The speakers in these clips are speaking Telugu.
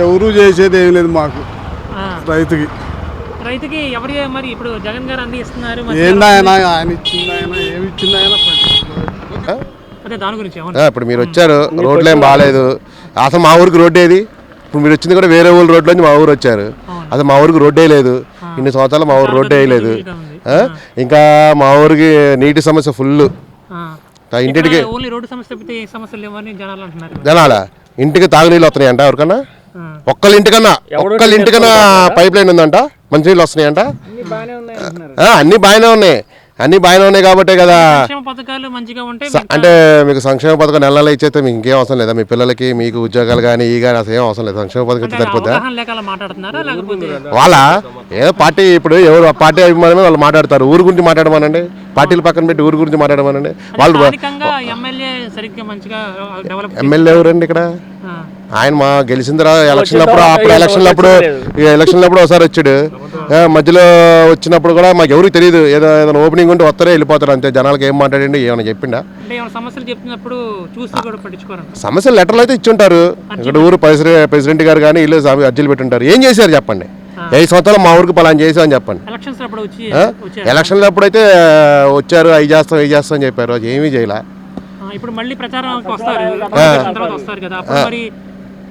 ఎవరు చేసేది ఏం లేదు మాకు ఆ, రైతుకి. రైతుకి ఎవరి మరి ఇప్పుడు జగన్ గారు అన్ని ఇస్తున్నారు ఏందాయన ఆయన ఇచ్చింది ఆయన ఏమి ఇచ్చింది ఆయన అదే దాని గురించి ఇప్పుడు మీరు వచ్చారు, రోడ్లు ఏం బాగాలేదు. అసలు మా ఊరికి రోడ్డు ఏది? ఇప్పుడు మీరు వచ్చింది కూడా వేరే ఊరు రోడ్లోంచి మా ఊరు వచ్చారు. అసలు మా ఊరికి రోడ్డే లేదు. ఇన్ని సంవత్సరాలు మా ఊరు రోడ్డే వేయలేదు. ఇంకా మా ఊరికి నీటి సమస్య ఫుల్. ఇంటికి ఓన్లీ రోడ్డు సమస్య తప్పితే ఏ సమస్యలు లేవని జనాలు అంటున్నారు. జనాల ఇంటికి తాగునీళ్ళు వస్తున్నాయంట. ఎవరికన్నా ఒక్కళ్ళ ఇంటికన్నా పైప్ లైన్ ఉందంట, మంచినీళ్ళు వస్తున్నాయంట. అన్నీ బాగానే ఉన్నాయి కాబట్టే కదా. పథకాలు మంచిగా ఉంటే అంటే మీకు సంక్షేమ పథకం నెల నెల ఇచ్చేస్తే మీకు ఇంకేం అవసరం లేదా? మీ పిల్లలకి మీకు ఉద్యోగాలు కానీ ఈ కానీ అసలు ఏం అవసరం లేదు. సంక్షేమ పథకం ఇస్తే సరిపోద్దా? వాళ్ళ ఏదో పార్టీ, ఇప్పుడు ఎవరు పార్టీ అభిమానమే వాళ్ళు మాట్లాడతారు. ఊరు గురించి మాట్లాడమనండి, పార్టీలు పక్కన పెట్టి ఊరు గురించి మాట్లాడమనండి. వాళ్ళు ఎమ్మెల్యే ఎవరండి ఇక్కడ? ఆయన మా గెలిచిన తర్వాత ఎలక్షన్లప్పుడు ఒకసారి వచ్చాడు. మధ్యలో వచ్చినప్పుడు కూడా మాకు ఎవరికి తెలియదు. ఏదైనా ఓపెనింగ్ ఉంటే వస్తారే వెళ్ళిపోతారు అంతే. జనాలకు ఏం మాట్లాడండి, ఏమైనా చెప్పిండా? సమస్యలు లెటర్లు అయితే ఇచ్చుంటారు. ఇక్కడ ఊరు ప్రెసిడెంట్ గారు కానీ వీళ్ళు అర్జీలు పెట్టుంటారు. ఏం చేశారు చెప్పండి? 5 సంవత్సరాలు మా ఊరికి పలానా చేసామని చెప్పండి. ఎలక్షన్లు అప్పుడు అయితే వచ్చారు, అవి చేస్తాం అని చెప్పారు. అది ఏమీ చేయలే. ఇప్పుడు మళ్ళీ ప్రచారానికి వస్తారు కదా,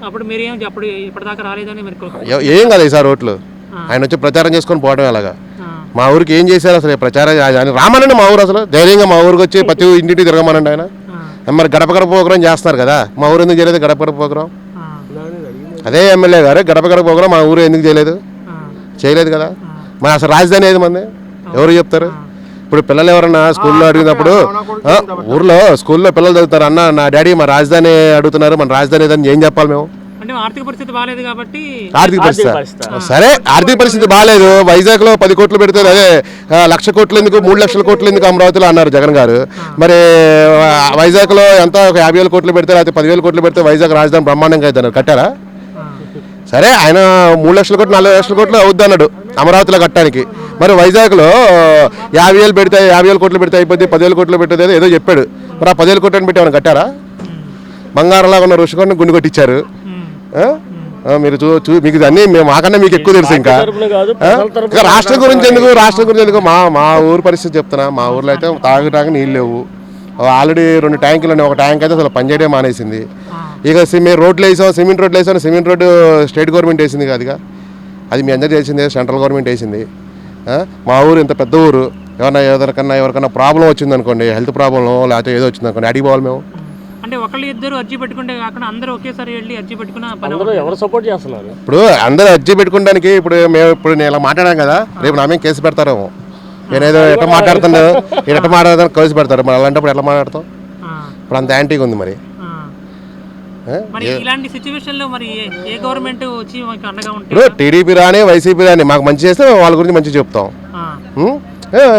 అప్పుడు మీరు ఇప్పటిదాకా రాలేదని ఏం కదా ఈసారి ఓట్లు ఆయన వచ్చి ప్రచారం చేసుకొని పోవడం ఎలాగా? మా ఊరికి ఏం చేశారు అసలు? ప్రచారం రామనండి మా ఊరు. అసలు ధైర్యంగా మా ఊరికి వచ్చి ప్రతి ఇంటికి తిరగమనండి ఆయన. మరి గడప ప్రోగ్రాం చేస్తున్నారు కదా, మా ఊరు ఎందుకు చేయలేదు గడప ప్రోగ్రాం? అదే ఎమ్మెల్యే గారు గడప ప్రోగ్రాం మా ఊరు ఎందుకు చేయలేదు కదా. మరి అసలు రాజధాని ఏది మంది? ఎవరు చెప్తారు? ఇప్పుడు పిల్లలు ఎవరన్నా స్కూల్లో అడిగినప్పుడు స్కూల్లో పిల్లలు చదువుతారు, అన్న నా డాడీ మా రాజధాని అడుగుతున్నారు, మన రాజధాని ఏదని ఏం చెప్పాలి మేము? ఆర్థిక పరిస్థితి బాగాలేదు కాబట్టి. సరే, ఆర్థిక పరిస్థితి బాగాలేదు. వైజాగ్ లో 10 కోట్లు పెడితే అదే 1,00,000 కోట్లు ఎందుకు, 3 లక్షల కోట్లు ఎందుకు అమరావతిలో అన్నారు జగన్ గారు. మరి వైజాగ్ లో ఎంత ఒక 50,000 కోట్లు పెడితే లేకపోతే 10,000 కోట్లు పెడితే వైజాగ్ రాజధాని బ్రహ్మాండంగా అవుతున్నారు. కట్టారా? సరే, ఆయన 3 లక్షల కోట్లు 4 లక్షల కోట్లు అవుద్ది అన్నాడు అమరావతిలో కట్టడానికి. మరి వైజాగ్లో 50,000 కోట్లు పెడితే అయిపోద్ది, 10,000 కోట్లు పెట్టేది ఏదో చెప్పాడు. మరి ఆ 10,000 కోట్లు పెట్టి ఏమైనా కట్టారా? బంగారంలాగా ఉన్న ఋషికొండ గుండు కొట్టించారు. మీరు మీకు అన్నీ మాకన్నా మీకు ఎక్కువ తెలుసు. ఇంకా రాష్ట్రం గురించి ఎందుకు? మా ఊరు పరిస్థితి చెప్తున్నా. మా ఊర్లో అయితే తాగడానికి నీళ్ళు లేవు. ఆల్రెడీ 2 ట్యాంకులు ఉన్నాయి. ఒక ట్యాంక్ అయితే అసలు పనిచేయడం మానేసింది. ఇక రోడ్లు వేసాం, సిమెంట్ రోడ్డు స్టేట్ గవర్నమెంట్ వేసింది కాదుగా, అది మీ అందరికీ తెలిసిందే, సెంట్రల్ గవర్నమెంట్ వేసింది. మా ఊరు ఇంత పెద్ద ఊరు, ఎవరికన్నా ప్రాబ్లం వచ్చింది అనుకోండి, హెల్త్ ప్రాబ్లం లేకపోతే ఏదో వచ్చింది అనుకోండి, అడిగి పోవాలి మేము. అంటే ఒకళ్ళు ఇద్దరు అర్జీ పెట్టుకుంటే కాకుండా అందరూ ఒకేసారి వెళ్ళి అర్జీ పెట్టుకున్న ఎవరు సపోర్ట్ చేస్తున్నారు? ఇప్పుడు అందరూ అర్జీ పెట్టుకోవడానికి ఇప్పుడు నేను ఇలా మాట్లాడాను కదా, రేపు నా మీద కేసు పెడతారేమో. నేనేదో ఎట్లా మాట్లాడుతాను కేసు పెడతారు. మరి అలాంటప్పుడు ఎట్లా మాట్లాడతాం? ఇప్పుడు అంత యాంటీగా ఉంది. మరి ఇలాంటి సిచ్యువేషన్ లో మరి ఏ గవర్నమెంట్ వచ్చి అండగా ఉంటుంది? ఇప్పుడు టీడీపీ రాని వైసీపీ రాని మాకు మంచి చేస్తే వాళ్ళ గురించి మంచి చెప్తాం.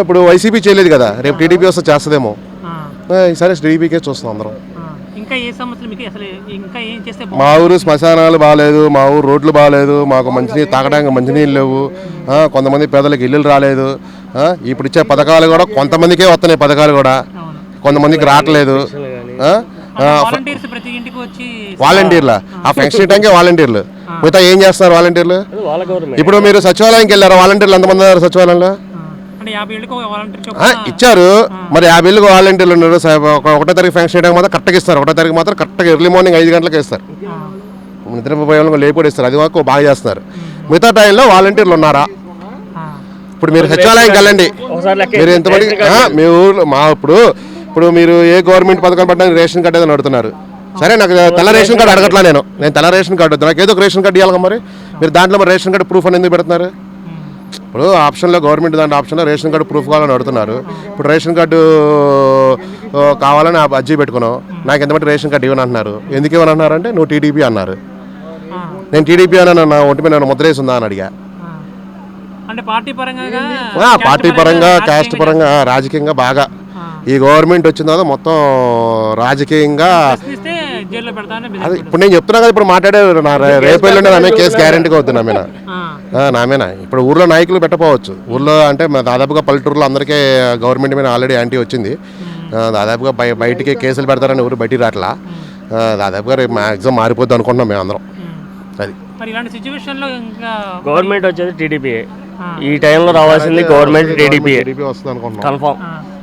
ఇప్పుడు వైసీపీ చేయలేదు కదా, రేపు టీడీపీ వస్తే చేస్తుందేమో. ఈసారి టీడీపీకే చూస్తాం అందరం. ఇంకా ఏ సమస్యలు మీకు అసలు ఇంకా ఏం చేస్తే? మా ఊరు శ్మశానాలు బాగాలేదు, మా ఊరు రోడ్లు బాగాలేదు, మాకు మంచినీళ్ళు తాగడానికి మంచినీళ్ళు లేవు. కొంతమంది పేదలకు ఇల్లులు రాలేదు. ఇప్పుడు ఇచ్చే పథకాలు కూడా కొంతమందికే వస్తున్నాయి, పథకాలు కూడా కొంతమందికి రావట్లేదు. వాలంటీర్లా? ఆ పెన్షన్ ఇవ్వడానికి వాలంటీర్లు, మిగతా ఏం చేస్తున్నారు వాలంటీర్లు? ఇప్పుడు మీరు సచివాలయంకి వెళ్ళారా? వాలంటీర్లు ఎంతమంది ఉన్నారు సచివాలయంలో? ఇచ్చారు. మరి 50 ఏళ్ళకి వాలంటీర్లు ఉన్నారు. 1వ తారీఖు ఫంక్షన్ చేయడానికి మాత్రం కరెక్ట్గా ఇస్తారు. 1వ తారీఖు మాత్రం కరెక్ట్గా ఎర్లీ మార్నింగ్ 5 గంటలకు ఇస్తారు. నిద్రపోయేవాళ్ళకి లేపడి ఇస్తారు. అది మాకు బాగా చేస్తున్నారు. మిగతా టైంలో వాలంటీర్లు ఉన్నారా? ఇప్పుడు మీరు సచివాలయంకి వెళ్ళండి. మీరు ఎంతమంది మీ ఊళ్ళో ఇప్పుడు మీరు ఏ గవర్నమెంట్ పథకం పట్టడానికి రేషన్ కార్డు ఏదైనా అడుగుతున్నారు. సరే, నాకు తెల్ల రేషన్ కార్డు అడగట్లా. నేను తెల్ల రేషన్ కార్డు వద్దు, నాకు ఏదో ఒక రేషన్ కార్డు ఇవ్వాలి. మరి మీరు దాంట్లో మరి రేషన్ కార్డు ప్రూఫ్ అని ఎందుకు పెడుతున్నారు? ఇప్పుడు ఆప్షన్లో గవర్నమెంట్ దాంట్లో ఆప్షన్లో రేషన్ కార్డు ప్రూఫ్ కావాలని అడుగుతున్నారు. ఇప్పుడు రేషన్ కార్డు కావాలని అర్జీ పెట్టుకున్నావు, నాకు ఎంతమంది రేషన్ కార్డు ఇవ్వని అంటున్నారు. ఎందుకు ఇవ్వని అంటున్నారు అంటే నువ్వు టీడీపీ అన్నారు. నేను టీడీపీ అని నా ఒంటి మీద ముద్ర వేసిందా అని అడిగా. పార్టీ పరంగా క్యాస్ట్ పరంగా రాజకీయంగా బాగా ఈ గవర్నమెంట్ వచ్చిన తర్వాత మొత్తం రాజకీయంగా అది ఇప్పుడు నేను చెప్తున్నా కదా. ఇప్పుడు మాట్లాడే రేపు వెళ్ళండి నా కేసు గ్యారెంటీగా అవుతుంది నామేనా. ఇప్పుడు ఊర్లో నాయకులు పెట్టపోవచ్చు. ఊర్లో అంటే దాదాపుగా పల్లెటూరులో అందరికీ గవర్నమెంట్ మీద ఆల్రెడీ యాంటీ వచ్చింది. దాదాపుగా బయటికి కేసులు పెడతారని ఊరు బయటికి రాట్లా. దాదాపుగా రేపు మ్యాక్సిమం మారిపోద్ది అనుకుంటున్నాం మేము అందరం. అది మరి ఇలాంటి సిచ్యువేషన్లో ఇంకా గవర్నమెంట్ వచ్చేది టీడీపీ. ఈ టైంలో రావాల్సింది గవర్నమెంట్ టీడీపీ వస్తుంది అనుకుంటున్నాం. కన్ఫర్మ్.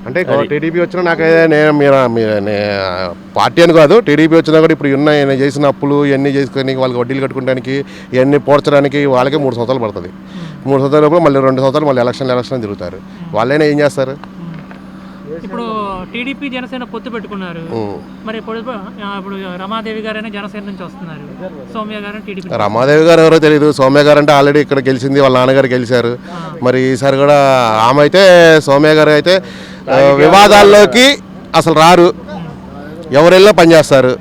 అంటే టీడీపీ వచ్చినా నాకైతే నేను పార్టీ అని కాదు, టీడీపీ వచ్చినా కూడా ఇప్పుడు ఉన్న ఆయన చేసిన అప్పులు ఇవన్నీ చేసుకొని వాళ్ళకి వడ్డీలు కట్టుకోవడానికి ఇవన్నీ పోడ్చడానికి వాళ్ళకే 3 సంవత్సరాలు పడుతుంది. 3 సంవత్సరాల లోపల మళ్ళీ 2 సంవత్సరాలు మళ్ళీ ఎలక్షన్ తిరుగుతారు. వాళ్ళైనా ఏం చేస్తారు? ఇప్పుడు టీడీపీ జనసేన పొత్తు పెట్టుకున్నారు. మరి ఇప్పుడు రమాదేవి గారైనా జనసేన నుంచి వస్తున్నారు, సౌమ్య గారు టీడీపీ. రమాదేవి గారు ఎవరో తెలియదు. సౌమ్య గారు అంటే ఆల్రెడీ ఇక్కడ గెలిచింది, వాళ్ళ నాన్నగారు గెలిచారు. మరి ఈసారి కూడా ఆమె అయితే సౌమ్య గారు అయితే వివాదాల్లోకి అసలు రారు, ఎవరెళ్ళినా పనిచేస్తారు.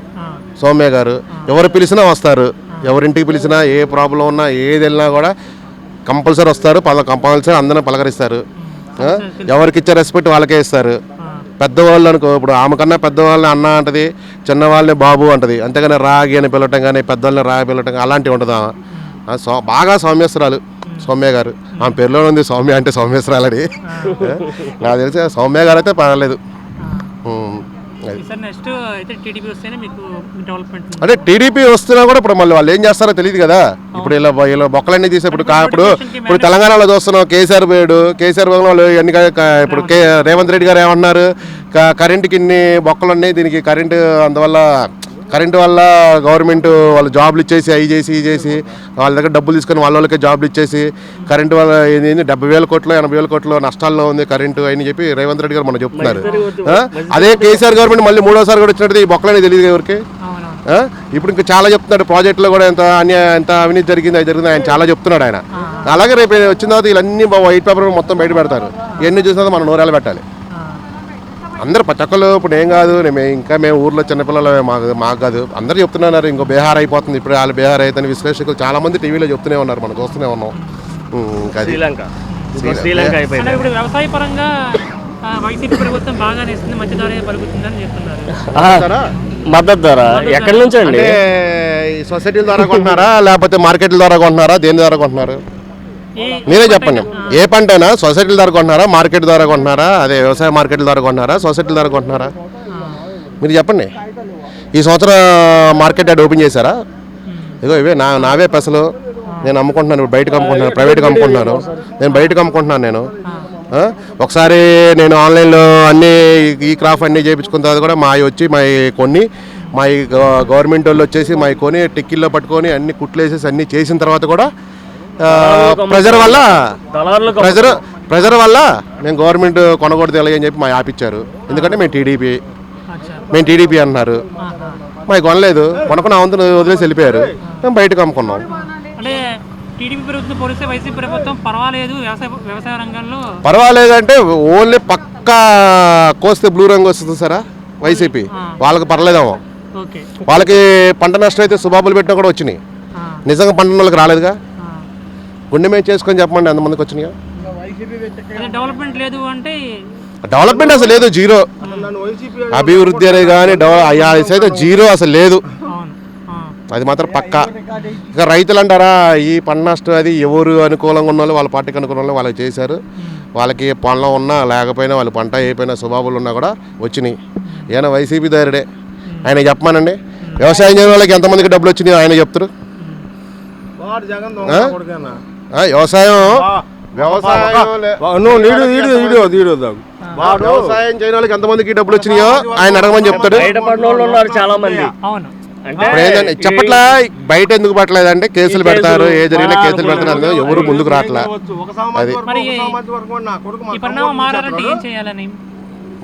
సౌమ్య గారు ఎవరు పిలిచినా వస్తారు, ఎవరింటికి పిలిచినా ఏ ప్రాబ్లం ఉన్నా ఏది వెళ్ళినా కూడా కంపల్సరీ వస్తారు, కంపల్సరీ అందరిని పలకరిస్తారు. ఎవరికి ఇచ్చే రెస్పెక్ట్ వాళ్ళకే ఇస్తారు. పెద్దవాళ్ళు అనుకో, ఇప్పుడు ఆమె కన్నా పెద్దవాళ్ళని అన్న అంటది, చిన్నవాళ్ళని బాబు అంటది, అంతేగాని రాగి అని పిలవటం కానీ పెద్దవాళ్ళని రాగి పిలవటం అలాంటివి ఉంటుంది. బాగా సౌమ్యస్రాలు సౌమ్య గారు. ఆమె పేరులో ఉంది సౌమ్య అంటే సౌమ్యస్రాలని. నాకు తెలిసి సౌమ్య గారు అయితే పర్వాలేదు. అంటే టీడీపీ వస్తున్నా కూడా ఇప్పుడు మళ్ళీ వాళ్ళు ఏం చేస్తారో తెలియదు కదా. ఇప్పుడు ఇలా బొక్కలన్నీ తీసే ఇప్పుడు తెలంగాణలో చూస్తున్నాం, కేసీఆర్ పోయాడు. కేసీఆర్ వాళ్ళు ఎన్ని ఇప్పుడు రేవంత్ రెడ్డి గారు ఏమన్నారు, కరెంటుకి ఇన్ని బొక్కలు ఉన్నాయి, దీనికి కరెంటు వల్ల గవర్నమెంట్ వాళ్ళు జాబ్లు ఇచ్చేసి అవి చేసి ఇది చేసి వాళ్ళ దగ్గర డబ్బులు తీసుకొని వాళ్ళకే జాబ్లు ఇచ్చేసి కరెంటు వల్ల ఏంది 70,000 కోట్లు 80,000 కోట్లు నష్టాల్లో ఉంది కరెంటు అని చెప్పి రేవంత్ రెడ్డి గారు మనం చెప్తున్నారు. అదే కేసీఆర్ గవర్నమెంట్ మళ్ళీ 3వసారి కూడా వచ్చినట్టు ఈ బొక్కలని తెలియదు ఎవరికి. ఇప్పుడు ఇంకా చాలా చెప్తున్నాడు, ప్రాజెక్టులో కూడా ఎంత అవినీతి జరిగింది అది జరిగింది ఆయన చాలా చెప్తున్నాడు ఆయన. అలాగే రేపు వచ్చిన తర్వాత వీళ్ళన్నీ వైట్ పేపర్ మొత్తం బయట పెడతారు. ఇవన్నీ చూసిన మనం నోరేలా పెట్టాలి. అందరు పచ్చక్కలు ఇప్పుడు ఏం కాదు, మేము ఊర్లో చిన్నపిల్లలు మాకు కాదు అందరూ చెప్తున్నారు ఇంకో బీహార్ అయిపోతుంది, ఇప్పుడు వాళ్ళు బీహార్ అవుతుంది. విశ్లేషకులు చాలా మంది టీవీలో చెప్తూనే ఉన్నారు, మనం చూస్తూనే ఉన్నాం. శ్రీలంక అయిపోయింది. ఇప్పుడు వ్యవసాయ పరంగా వైసీపీ ప్రభుత్వం బాగానే ఇస్తుంది, మంచి ధర పలుకుతుందని చెప్తున్నారు. మద్దతు ధర ఎక్కడి నుంచి అండి? సొసైటీల ద్వారా కొంటున్నారా లేకపోతే మార్కెట్ల ద్వారా కొంటున్నారా, దేని ద్వారా కొంటున్నారు మీరే చెప్పండి. ఏ పంట అయినా సొసైటీల ద్వారా కొంటున్నారా, మార్కెట్ ద్వారా కొంటున్నారా, అదే వ్యవసాయ మార్కెట్ల ద్వారా కొంటున్నారా, సొసైటీల ద్వారా కొంటున్నారా? మీరు చెప్పండి. ఈ సంవత్సరం మార్కెట్ యాడ్ ఓపెన్ చేశారా? ఇగో ఇవే నావే పెసలు నేను అమ్ముకుంటున్నాను, ఇప్పుడు బయటకు అమ్ముకుంటున్నాను, ప్రైవేట్గా అమ్ముకుంటున్నాను, నేను బయటకు అమ్ముకుంటున్నాను. నేను ఒకసారి నేను ఆన్లైన్లో అన్నీ ఈ క్రాఫ్ అన్నీ చేయించుకున్న తర్వాత కూడా మా గవర్నమెంట్ వాళ్ళు వచ్చేసి మా కొని టిక్కిల్లో పట్టుకొని అన్ని కుట్లేసేసి అన్నీ చేసిన తర్వాత కూడా ప్రెజర్ వల్ల మేము గవర్నమెంట్ కొనకూడదు అని చెప్పి మా ఆపిచ్చారు. ఎందుకంటే మేము టీడీపీ అంటున్నారు, మాకు కొనలేదు, కొనుక్కున్న వంతు వదిలేసి వెళ్ళిపోయారు, మేము బయటకు అమ్ముకున్నాం. పర్వాలేదు అంటే ఓన్లీ పక్కా కోస్తే బ్లూ రంగు వస్తుంది సారా వైసీపీ, వాళ్ళకి పర్లేదేమో. వాళ్ళకి పంట నష్టం అయితే సుబాబులు పెట్టినా కూడా వచ్చినాయి, నిజంగా పంట వాళ్ళకి రాలేదుగా. గుండె మీద చేసుకొని చెప్పండి ఎంతమందికి వచ్చినాయో. డెవలప్మెంట్ అసలు లేదు, జీరో. అభివృద్ధి అనేది కానీ అయితే జీరో అసలు లేదు, అది మాత్రం పక్కా. ఇక రైతులు అంటారా, ఈ పంట నష్టం అది ఎవరు అనుకూలంగా ఉన్న వాళ్ళు వాళ్ళ పార్టీకి అనుకూలంగా వాళ్ళు వాళ్ళకి చేశారు. వాళ్ళకి పొలం ఉన్నా లేకపోయినా వాళ్ళు పంట అయిపోయినా స్వభావాలు ఉన్నా కూడా వచ్చినాయి. ఈయన వైసీపీ ధైర్యుడే, ఆయన చెప్పమానండి. వ్యవసాయం చేయని వాళ్ళకి ఎంతమందికి డబ్బులు వచ్చినాయి ఆయన చెప్తారు. వ్యవసాయం చేయని వాళ్ళకి ఎంతమందికి డబ్బులు వచ్చినాయో ఆయన అడగమని చెప్తాడు. చాలా మంది చెప్పట్లా, బయట ఎందుకు పట్టలేదు అంటే కేసులు పెడతారు, ఏ జరిగినా కేసులు పెడతారు, ఎవరు ముందుకు రావట్లా. అది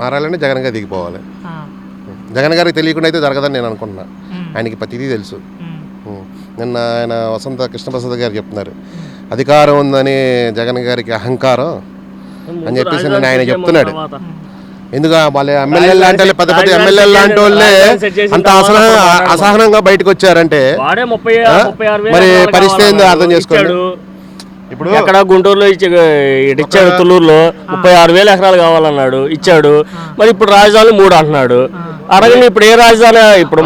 మారాలంటే జగన్ గారు దిగిపోవాలి. జగన్ గారికి తెలియకుండా అయితే జరగదని నేను అనుకుంటున్నా, ఆయనకి ప్రతిదీ తెలుసు. నిన్న ఆయన వసంత కృష్ణప్రసాద్ గారు చెప్తున్నారు, అధికారం ఉందని జగన్ గారికి అహంకారం అని చెప్పేసి నేను ఆయన చెప్తున్నాడు. ఎందుకు వాళ్ళ ఎమ్మెల్యేలు లాంటి పెద్ద పెద్ద ఎమ్మెల్యేలు లాంటి వాళ్ళే అంత అసహనంగా బయటకు వచ్చారంటే మరి పరిస్థితి ఏందో అర్థం చేసుకోండి. ఇప్పుడు అక్కడ గుంటూరులో ఇచ్చాడు, తుళ్ళూరులో 36,000 ఎకరాలు కావాలన్నాడు, ఇచ్చాడు. మరి ఇప్పుడు రాజధాని 3 అంటున్నాడు. అడగండి ఇప్పుడు ఏ రాజధాని? ఇప్పుడు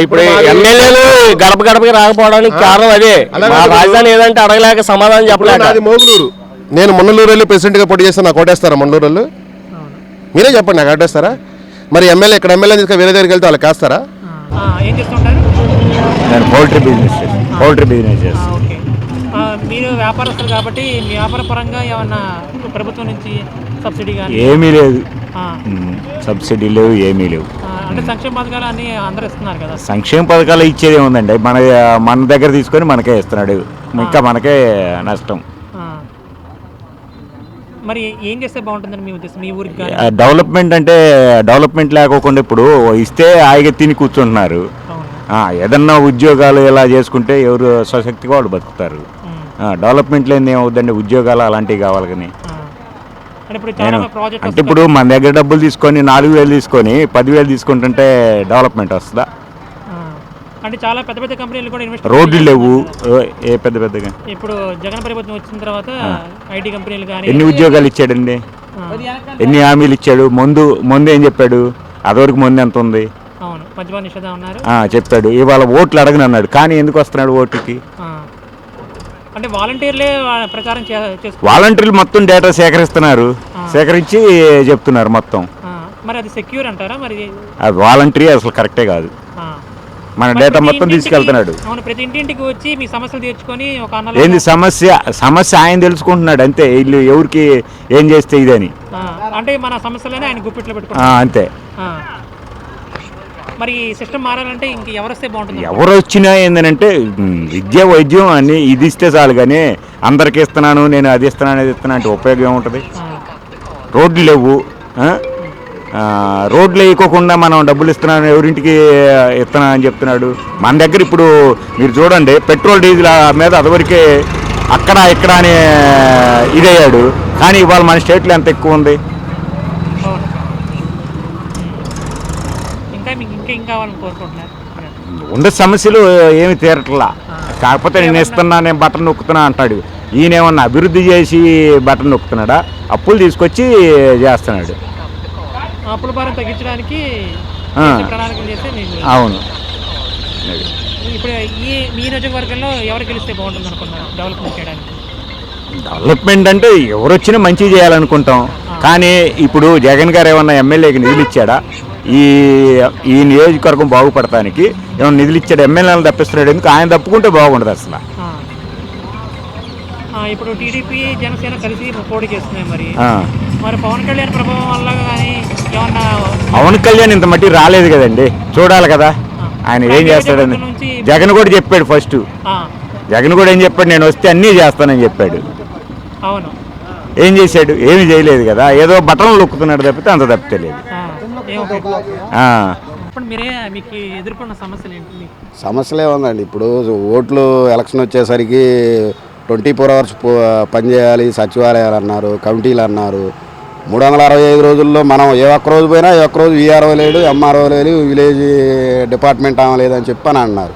ఇప్పుడు ఎమ్మెల్యేలు గడప గడపకి రాకపోవడానికి కారణం అదే. రాజధాని ఏదంటే అడగలేక సమాధానం చెప్పలేదు. అది మోగులూరు. నేను మొన్నలూరు వెళ్ళి ప్రెసిడెంట్ గా పోటీ చేస్తాను, నాకు ఓటేస్తారా మొన్నలూరు వాళ్ళు? మీరే చెప్పండి, నాకు ఓటేస్తారా? మరి ఎమ్మెల్యే తీసుకొని వేరే దగ్గరికి వెళ్తే వాళ్ళకి వేస్తారా? నేను పౌల్ట్రీ బిజినెస్ చేస్తాను. పౌల్ట్రీ బిజినెస్ చేస్తాం. ఓకే. మీరు వ్యాపారస్తులు కాబట్టి మీ వ్యాపార పరంగా ఏమన్నా ప్రభుత్వం నుంచి సబ్సిడీ కానీ ఏమీ లేదు, సబ్సిడీ లేవు, ఏమీ లేవు. అంటే సంక్షేమ పథకాలు అన్నీ అందరూ ఇస్తున్నారు కదా. సంక్షేమ పథకాలు ఇచ్చేది ఏముందండి, మన దగ్గర తీసుకొని మనకే ఇస్తున్నాడు, ఇంకా మనకే నష్టం. మరి ఏం చేస్తే బాగుంటుందని మీ ఉద్దేశం, మీ ఊరికి కానీ? డెవలప్మెంట్ అంటే డెవలప్మెంట్ లేకోకుండా ఇప్పుడు ఇస్తే హాయిగా తిని కూర్చుంటున్నారు. ఏదన్నా ఉద్యోగాలు ఇలా చేసుకుంటే ఎవరు స్వశక్తిగా వాళ్ళు బతుకుతారు. డెవలప్మెంట్ లేని ఏమవుద్దండి, ఉద్యోగాలు అలాంటివి కావాలి. కానీ అంటే ఇప్పుడు మన దగ్గర డబ్బులు తీసుకొని 4,000 తీసుకొని 10,000 తీసుకుంటుంటే డెవలప్మెంట్ వస్తుందా? అంటే చాలా పెద్ద పెద్ద కంపెనీలు కూడా ఇన్వెస్ట్, రోడ్లు లేవు, ఏ పెద్ద పెద్దగా. ఇప్పుడు జగన్ ప్రభుత్వం వచ్చిన తర్వాత ఐటీ కంపెనీలు కానీ ఎన్ని ఉద్యోగాలు ఇచ్చాడండి, ఎన్ని హామీలు ఇచ్చాడు. ముందు ఏం చెప్పాడు, అదివరకు ముందు ఎంత ఉంది? అవును, మద్యపాన నిషేధం అన్నారు, చెప్పాడు. ఇవాళ ఓట్లు అడగనన్నాడు, కానీ ఎందుకు వస్తున్నాడు ఓట్లకి? అంటే వాలంటీర్లే ప్రచారం చేస్తారు. వాలంటీర్లు మొత్తం డేటా సేకరిస్తున్నారు, సేకరించి చెప్తున్నారు మొత్తం. మరి అది సెక్యూర్ అంటారా? మరి అది వాలంటీర్ అసలు కరెక్టే కాదు, మన డేటా మొత్తం తీసుకెళ్తున్నాడు. అవును, ప్రతి ఇంటింటికి వచ్చి మీ సమస్యలు తీర్చుకొని ఒక ఏంది సమస్య ఆయన తెలుసుకుంటున్నాడు అంతే, వీళ్ళు ఎవరికి ఏం చేస్తే ఇదని. అంటే మన సమస్యలనే ఆయన గుప్పిట్లో పెట్టుకుంటారు అంతే. మరి సిస్టమ్ మారాలంటే ఇంక ఎవరు వస్తే బాగుంటుంది? ఎవరు వచ్చినా ఏంటంటే విద్య వైద్యం అన్ని ఇది ఇస్తే చాలు, కానీ అందరికి ఇస్తున్నాను నేను అది ఇస్తున్నాను అది ఇస్తున్నాను అంటే ఉపయోగం ఏముంటుంది? రోడ్లు లేవు, రోడ్లు వేయకోకుండా మనం డబ్బులు ఇస్తున్నాను ఎవరింటికి ఇస్తున్నా అని చెప్తున్నాడు. మన దగ్గర ఇప్పుడు మీరు చూడండి, పెట్రోల్ డీజిల్ మీద అదివరకే అక్కడ ఇక్కడ అని ఇదయ్యాడు, కానీ ఇవాళ మన స్టేట్లో ఎంత ఎక్కువ ఉంది. ఉండే సమస్యలు ఏమి తీరట్లా, కాకపోతే నేను ఇస్తున్నా, నేను బటన్ నొక్కుతున్నా అంటాడు. ఈయనేమన్నా అభివృద్ధి చేసి బటన్ నొక్కుతున్నాడా? అప్పులు తీసుకొచ్చి చేస్తున్నాడు. అప్పుల భారం తగ్గించడానికి ప్రణాళికలు చేస్తే అవును. ఇప్పుడు ఈ నియోజకవర్గంలో ఎవరు గెలిస్తే బాగుంటుంది అనుకున్నారు డెవలప్మెంట్ చేయడానికి? డెవలప్మెంట్ అంటే ఎవరు వచ్చినా మంచి చేయాలనుకుంటాం, కానీ ఇప్పుడు జగన్ గారు ఏమన్నా ఎమ్మెల్యేకి నిధులు ఇచ్చాడా? ఈ నియోజకవర్గం బాగుపడటానికి ఏమన్నా నిధులు ఇచ్చాడు? ఎమ్మెల్యేలను తప్పిస్తున్నాడు, ఎందుకు? ఆయన తప్పుకుంటే బాగుండదు అసలు. ఇప్పుడు టీడీపీ జనసేన కలిసి పోటీ చేస్తున్నాయి, మరి పవన్ కళ్యాణ్ ప్రభావం వల్ల కానీ ఏమన్నా? పవన్ కళ్యాణ్ ఇంత మట్టి రాలేదు కదండి, చూడాలి కదా ఆయన ఏం చేస్తాడని. జగన్ కూడా చెప్పాడు ఫస్ట్, జగన్ కూడా ఏం చెప్పాడు, నేను వస్తే అన్నీ చేస్తానని చెప్పాడు. అవును, ఏం చేశాడు? ఏమీ చేయలేదు కదా, ఏదో బటన్లు నొక్కుతున్నాడు తప్పితే అంత తప్పితే లేదు. మీకు ఎదుర్కొన్న సమస్యలు ఏంటి? సమస్యలే ఉందండి. ఇప్పుడు ఓట్లు ఎలక్షన్ వచ్చేసరికి 24 అవర్స్ పనిచేయాలి, సచివాలయాలు అన్నారు, కమిటీలు అన్నారు. 365 రోజుల్లో మనం ఏ ఒక్క రోజు పోయినా ఏ ఒక్క రోజు వీఆర్ఓ లేడు, ఎంఆర్ఓ లేదు, విలేజ్ డిపార్ట్మెంట్ లేదని అని చెప్పి అని అన్నారు.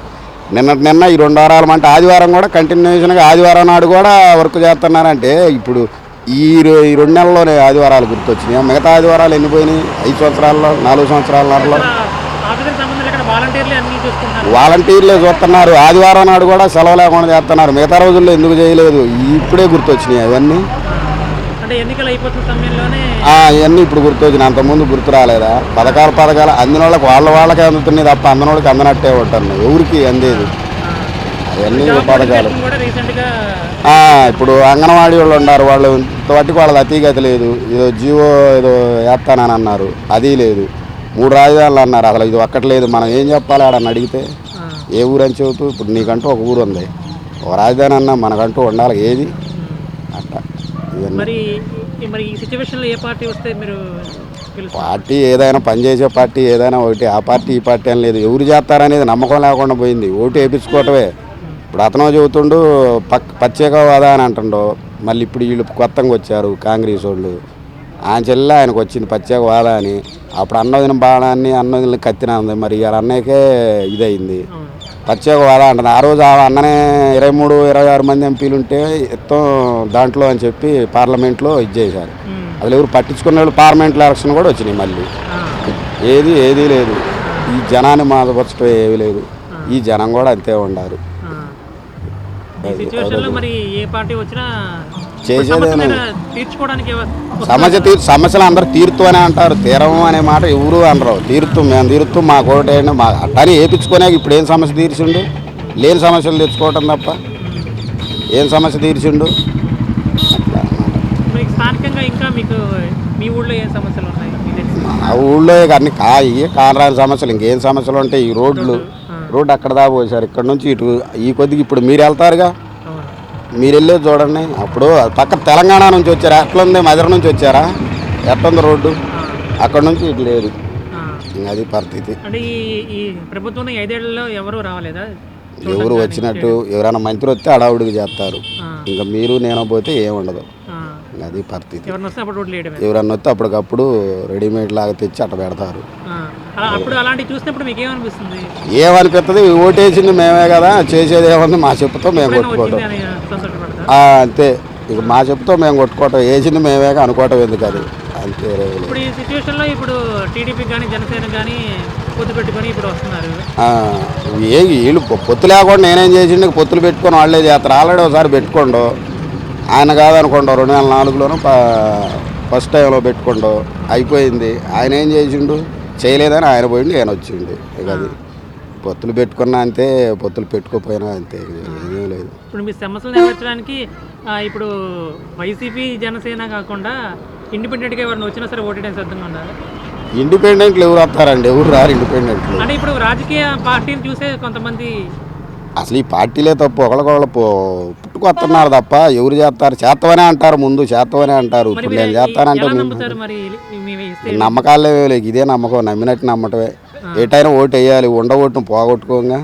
నిన్న ఈ 2 వారాలు అంటే ఆదివారం కూడా కంటిన్యూషన్గా ఆదివారం నాడు కూడా వర్క్ చేస్తున్నారంటే ఇప్పుడు ఈ 2 నెలల్లోనే ఆదివారాలు గుర్తొచ్చినాయి. మిగతా ఆదివారాలు ఎన్ని పోయినాయి? 5 సంవత్సరాల్లో, 4 సంవత్సరాలలో వాలంటీర్లే చూస్తున్నారు. ఆదివారం నాడు కూడా సెలవు లేకుండా చేస్తున్నారు, మిగతా రోజుల్లో ఎందుకు చేయలేదు? ఇప్పుడే గుర్తొచ్చినాయి అవన్నీ. ఇవన్నీ ఇప్పుడు గుర్తొచ్చినాయి, అంతకుముందు గుర్తు రాలేదా? పథకాలు అందిన వాళ్ళకే అందుతున్నాయి తప్ప అందనోళ్ళకి అందనట్టే ఉంటున్నాయి, ఎవరికి అందేది అవన్నీ పథకాలు. ఇప్పుడు అంగన్వాడీ వాళ్ళు ఉన్నారు, వాళ్ళు ఇంతవరకు వాళ్ళది అతీగతి లేదు. ఏదో జీవో ఏదో వేస్తానని అన్నారు, అది లేదు. 3 రాజధానులు అన్నారు, అసలు ఇది ఒక్కట్లేదు. మనం ఏం చెప్పాలి ఆడని అడిగితే? ఏ ఊరు అని చెబుతూ ఇప్పుడు నీకంటూ ఒక ఊరు ఉంది, ఒక రాజధాని అన్నా మనకంటూ ఉండాలి, ఏది అట్లా. పార్టీ ఏదైనా పనిచేసే పార్టీ ఏదైనా ఒకటి, ఆ పార్టీ ఈ పార్టీ అని లేదు. ఎవరు చేస్తారనేది నమ్మకం లేకుండా పోయింది, ఓటు వేయించుకోవటమే. ఇప్పుడు అతను చెబుతుండు ప్రత్యేక హోదా అని అంటుండో, మళ్ళీ ఇప్పుడు వీళ్ళు కొత్తగా వచ్చారు కాంగ్రెస్ వాళ్ళు, ఆయన చెల్లె ఆయనకు వచ్చింది ప్రత్యేక హోదా అని. అప్పుడు అన్నదిన బాణాన్ని అన్నదిన కత్తినంది, మరి ఇవాళ అన్నయ్యకే ఇదయింది ప్రత్యేక హోదా అంటుంది. ఆ రోజు ఆ అన్ననే 23-26 మంది ఎంపీలు ఉంటే మొత్తం దాంట్లో అని చెప్పి పార్లమెంట్లో ఇది చేశారు. అసలు ఎవరు పట్టించుకున్న వాళ్ళు పార్లమెంట్లో ఎలక్షన్ కూడా వచ్చినాయి మళ్ళీ. ఏదీ లేదు, ఈ జనాన్ని మాదపరచడం ఏమీ లేదు, ఈ జనం కూడా అంతే ఉండాలి. సమస్యలు అందరూ తీరుతూ అని అంటారు, తీరము అనే మాట ఎవరు అనరు. మేము తీరుతూ మా కోటేయండి మా అట్టాని వేయించుకునే ఇప్పుడు ఏం సమస్య తీర్చిండు? లేని సమస్యలు తెచ్చుకోవటం తప్ప ఏం సమస్య తీర్చిండు. మీకు స్థానికంగా ఇంకా మీకు మీ ఊళ్ళో ఏం సమస్యలు ఉన్నాయి మీకు తెలిసి? ఆ ఊళ్ళో అన్ని కానరాని సమస్యలు ఇంకేం సమస్యలు ఉంటాయి. ఈ రోడ్డు అక్కడ దాకా పోసారు. ఇక్కడ నుంచి ఇటు ఈ కొద్దిగా ఇప్పుడు మీరు వెళ్తారుగా, అవును. మీరు వెళ్ళేది చూడండి. అప్పుడు పక్క తెలంగాణ నుంచి వచ్చారా, ఎట్లుంది మధుర నుంచి వచ్చారా, ఎట్లుంది రోడ్డు, అక్కడ నుంచి ఇటు లేదు. ఇంకా అది పరిస్థితి. అంటే ఈ ప్రభుత్వం 5 ఏళ్లలో ఎవరు రావలేదా? ఎవరు వచ్చినట్టు ఎవరైనా మంత్రి వస్తే అడావుడికి చేస్తారు. ఇంకా మీరు నేను పోతే ఏముండదు. అది పరిస్థితి. ఎవరన్నా వస్తే అప్పుడు రోడ్లు వేయడమే. ఎవరన్నా వస్తే అప్పటికప్పుడు రెడీమేడ్ లాగా తెచ్చి అట్ట పెడతారు. అప్పుడు అలాంటివి చూసినప్పుడు మీకు ఏమనిపిస్తుంది? ఏమనిపిస్తుంది, ఓటేసింది మేమే కదా, చేసేది ఏముంది, మా చెప్పుతో మేము కొట్టుకోవటం అంతే. ఇక మా చెప్పుతో మేము కొట్టుకోవటం, వేసింది మేమేగా అనుకోవటం ఎందుకు, అది అంతే. ఇప్పుడు ఈ సిచ్యువేషన్లో ఇప్పుడు టీడీపీ కానీ జనసేన కానీ పొత్తు పెట్టుకొని ఇప్పుడు వస్తున్నారు. వీళ్ళు పొత్తు లేకుండా నేనేం చేసిండు, పొత్తులు పెట్టుకొని వాళ్ళే చేస్తారు. ఆల్రెడీ ఒకసారి పెట్టుకోండు, ఆయన కాదనుకోండు 2004లోనూ ఫస్ట్ టైంలో పెట్టుకోండు, అయిపోయింది. ఆయన ఏం చేసిండు, చేయలేదని ఆయన పోయిండు, ఆయన వచ్చిండు. ఇక అది పొత్తులు పెట్టుకున్నా అంతే, పొత్తులు పెట్టుకోపోయినా అంతే, ఏమీ లేదు. ఇప్పుడు మీ సమస్యలు నెరవేర్చడానికి ఇప్పుడు వైసీపీ జనసేన కాకుండా ఇండిపెండెంట్గా ఎవరైనా వచ్చినా సరే ఓటేయడానికి సిద్ధంగా ఉన్నారు? ఇండిపెండెంట్లు ఎవరు వస్తారండి, ఎవరు రారు ఇండిపెండెంట్లు. అంటే ఇప్పుడు రాజకీయ పార్టీని చూసే కొంతమంది అసలు ఈ పార్టీలే తప్పు, ఒకళ్ళకొకళ్ళు పుట్టుకొస్తున్నారు తప్ప ఎవరు చేస్తారు, చేస్తామనే అంటారు, ముందు చేస్తామనే అంటారు. ఇప్పుడు నేను చేస్తానంటే నమ్మకాలే లేవు. ఇదే నమ్మకం, నమ్మినట్టు నమ్మటమే. ఏటైనా ఓటు వేయాలి, ఉండ ఓటును పోగొట్టుకోగా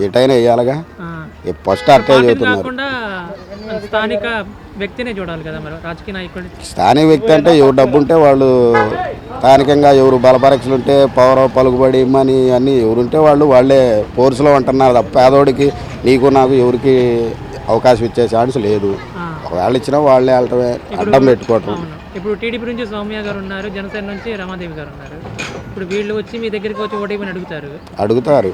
ఏటైనా వేయాలిగా. ఫస్ట్ అట్టే చెబుతున్నారు. స్థానిక వ్యక్తినే చూడాలి కదా మరి రాజకీయ నాయకుడు. స్థానిక వ్యక్తి అంటే ఎవరు డబ్బు ఉంటే వాళ్ళు, స్థానికంగా ఎవరు బలపరీక్షలు ఉంటే, పవర్ పలుకుబడి మనీ అన్నీ ఎవరుంటే వాళ్ళే ఫోర్స్లో ఉంటున్నారు తప్ప పేదోడికి నీకు నాకు ఎవరికి అవకాశం ఇచ్చే ఛాన్స్ లేదు. ఒకవేళ ఇచ్చినా వాళ్ళే వెళ్ళటమే, అడ్డం పెట్టుకోవటం. ఇప్పుడు టీడీపీ నుంచి సౌమ్య గారు ఉన్నారు, జనసేన నుంచి రమాదేవి గారు ఉన్నారు. ఇప్పుడు వీళ్ళు వచ్చి మీ దగ్గరికి వచ్చి ఓటేమని అడుగుతారు.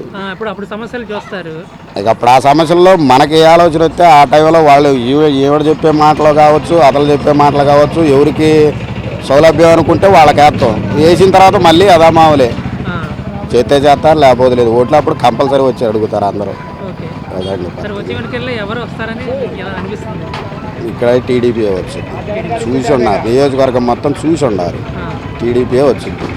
అప్పుడు సమస్యలు చూస్తారు. ఇక అప్పుడు ఆ సమస్యల్లో మనకి ఏ ఆలోచన వస్తే ఆ టైంలో వాళ్ళు ఈవిడ చెప్పే మాటలు కావచ్చు, అతను చెప్పే మాటలు కావచ్చు, ఎవరికి సౌలభ్యం అనుకుంటే వాళ్ళకి వేస్తాం. వేసిన తర్వాత మళ్ళీ అదా మామూలే, చేస్తే చేస్తారు, లేకపోతే లేదు. ఓట్లు అప్పుడు కంపల్సరీ వచ్చి అడుగుతారు అందరూ. ఎవరు వస్తారని అనిపిస్తుంది? ఇక్కడ టీడీపీ వచ్చింది, చూసి ఉన్నారు, నియోజకవర్గం మొత్తం చూసి ఉన్నారు, టీడీపీ వచ్చింది.